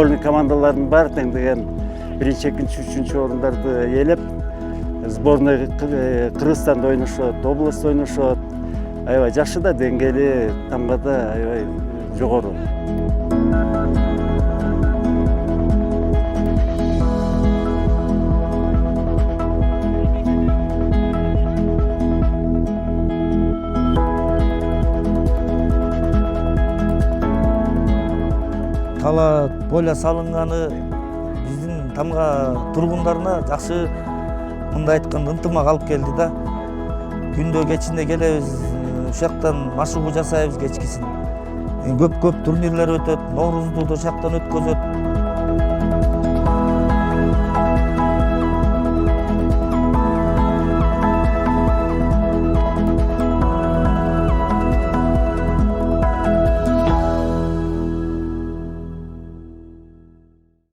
сборный командаларының бар тең деген биринчи, экинчи, үчүнчү орундарды ээлеп, сборный Кыргызстанда ойношот, областта ойношот. Аябай жакшы да, деңгээли тамгада аябай жогору. Тала боля салынганы биздин тамга тургундарына жакшы, мындай айтканда, ынтымак алып келди да. Күндө кечинде келебиз, ушактан машыгуу жасайбыз кечкисин. Көп турнирлер өтөт, Ноорузду да ушактан өткөзөт.